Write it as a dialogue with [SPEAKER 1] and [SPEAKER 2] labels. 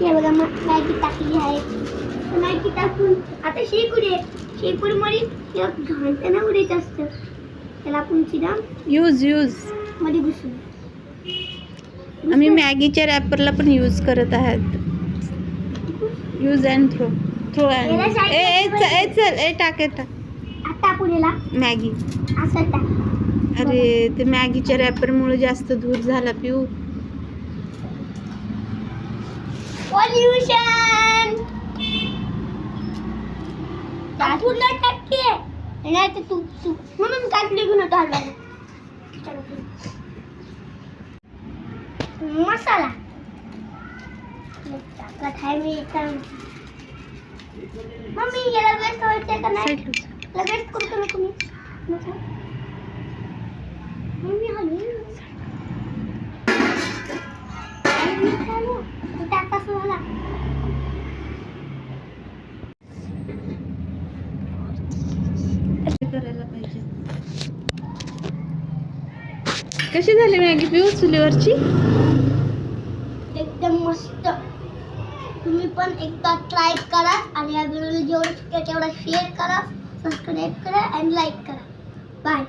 [SPEAKER 1] हे बघा मॅगी टाकली आहे. मॅगी टाकून आता शेकुडमध्ये घालतं ना उडायचं असतं, त्याला आपण चिरा
[SPEAKER 2] यूज
[SPEAKER 1] मध्ये घुसून
[SPEAKER 2] आम्ही मॅगीच्या रॅपरला पण यूज करत आहात. यूज अँड थ्रो अँड चल टाक
[SPEAKER 1] आता आपण याला
[SPEAKER 2] मॅगी.
[SPEAKER 1] असं टाक.
[SPEAKER 2] अरे ते मॅगीच्या रॅपरमुळे जास्त धूर झाला पिऊ.
[SPEAKER 1] पॉल्युशन पूर्ण टक्के नाही तर तू म्हणून काढली घेऊन होतो हलवायला. मसाला टाकत आहे मी इथं. मम्मी याला वेस्ट व्हायचं का नाही? लगेच करतो ना तुम्ही. मम्मी हलवी टाका झाला.
[SPEAKER 2] करायला पाहिजे. कशी झाली मॅगी पिऊ चुलीवरची?
[SPEAKER 1] एकदम मस्त. तुम्ही पण एकदा ट्राय करा आणि या व्हिडिओला जेवढं शक्य तेवढा शेअर करा, सबस्क्राईब करा आणि लाईक करा. बाय.